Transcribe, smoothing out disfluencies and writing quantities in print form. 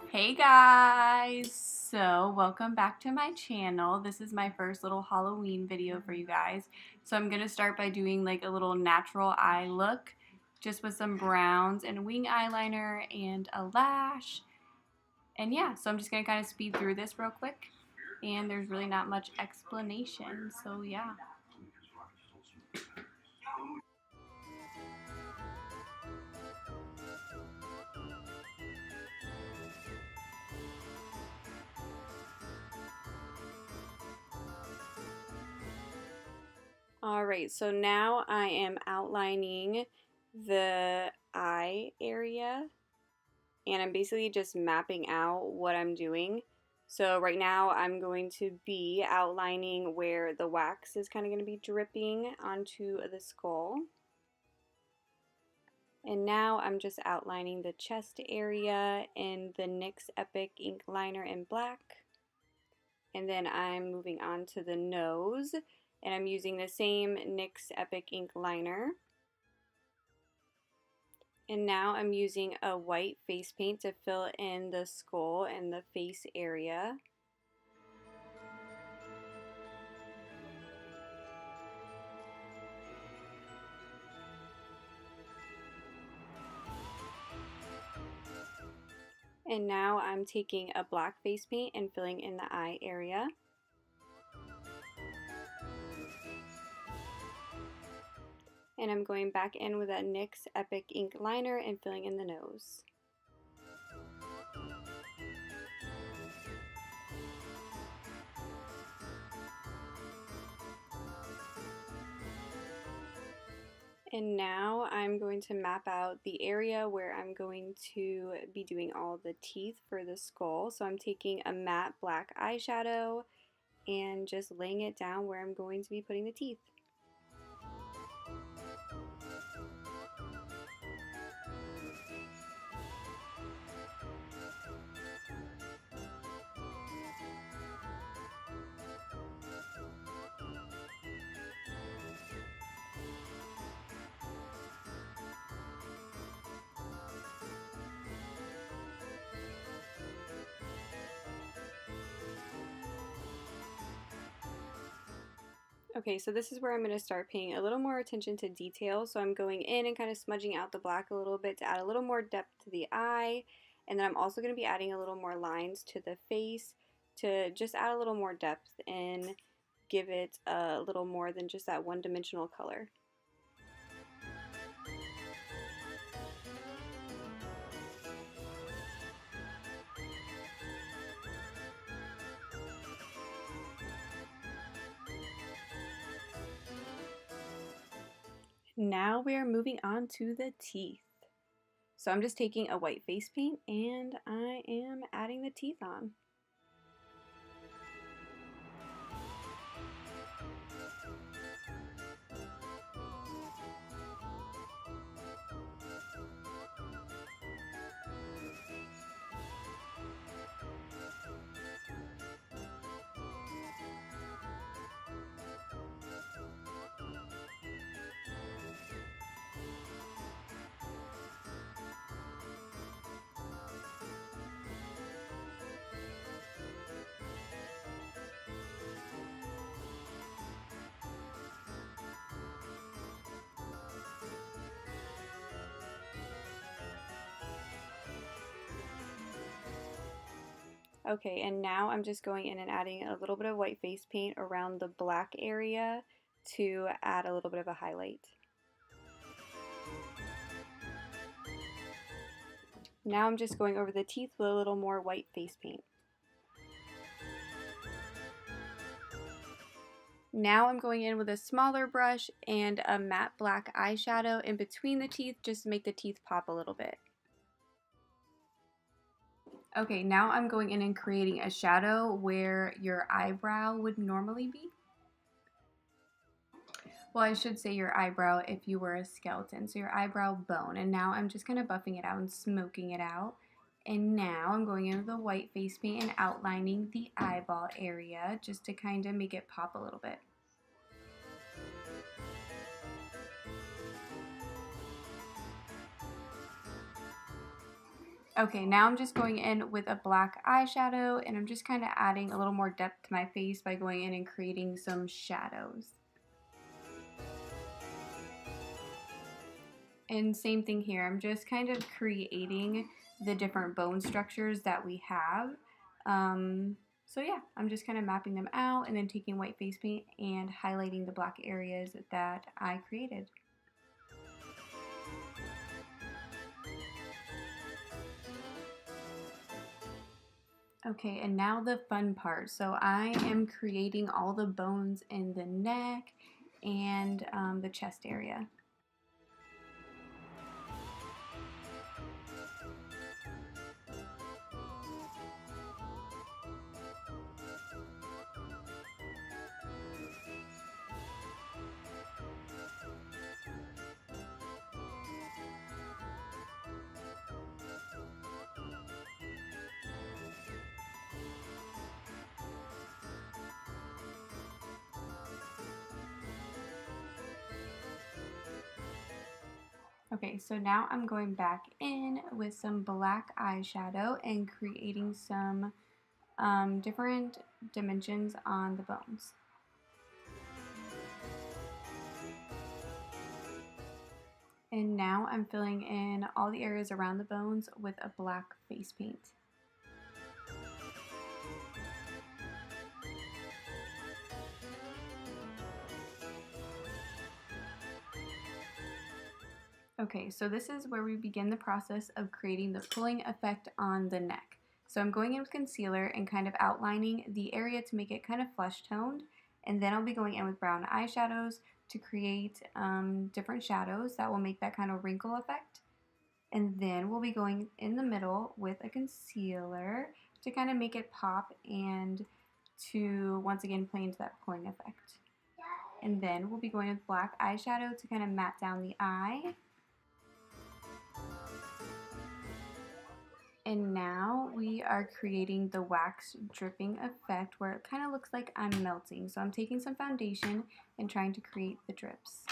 Hey guys! So welcome back to my channel. This is my first little Halloween video for you guys. So I'm going to start by doing like a little natural eye look just with some browns and wing eyeliner and a lash. And yeah, so I'm just going to kind of speed through this real quick. And there's really not much explanation, so yeah. Alright, so now I am outlining the eye area, and I'm basically just mapping out what I'm doing. So right now I'm going to be outlining where the wax is kind of going to be dripping onto the skull. And now I'm just outlining the chest area in the NYX Epic ink liner in black. And then I'm moving on to the nose, and I'm using the same NYX Epic ink liner. And now I'm using a white face paint to fill in the skull and the face area. And now I'm taking a black face paint and filling in the eye area. And I'm going back in with that NYX Epic ink liner and filling in the nose. And now I'm going to map out the area where I'm going to be doing all the teeth for the skull. So I'm taking a matte black eyeshadow and just laying it down where I'm going to be putting the teeth. Okay, so this is where I'm going to start paying a little more attention to detail. So I'm going in and kind of smudging out the black a little bit to add a little more depth to the eye. And then I'm also going to be adding a little more lines to the face to just add a little more depth and give it a little more than just that one-dimensional color. Now we are moving on to the teeth. So I'm just taking a white face paint and I am adding the teeth on. Okay, and now I'm just going in and adding a little bit of white face paint around the black area to add a little bit of a highlight. Now I'm just going over the teeth with a little more white face paint. Now I'm going in with a smaller brush and a matte black eyeshadow in between the teeth just to make the teeth pop a little bit. Okay, now I'm going in and creating a shadow where your eyebrow would normally be. Well, I should say your eyebrow if you were a skeleton, so your eyebrow bone. And now I'm just kind of buffing it out and smoking it out. And now I'm going in with the white face paint and outlining the eyeball area just to kind of make it pop a little bit. Okay, now I'm just going in with a black eyeshadow, and I'm just kind of adding a little more depth to my face by going in and creating some shadows. And same thing here, I'm just kind of creating the different bone structures that we have. So yeah, I'm just kind of mapping them out and then taking white face paint and highlighting the black areas that I created. Okay, and now the fun part. So I am creating all the bones in the neck and the chest area. Okay, so now I'm going back in with some black eyeshadow and creating some different dimensions on the bones. And now I'm filling in all the areas around the bones with a black face paint. Okay, so this is where we begin the process of creating the pulling effect on the neck. So I'm going in with concealer and kind of outlining the area to make it kind of flesh toned, and then I'll be going in with brown eyeshadows to create different shadows that will make that kind of wrinkle effect. And then we'll be going in the middle with a concealer to kind of make it pop and to once again play into that pulling effect. And then we'll be going with black eyeshadow to kind of matte down the eye. And now we are creating the wax dripping effect where it kind of looks like I'm melting. So I'm taking some foundation and trying to create the drips.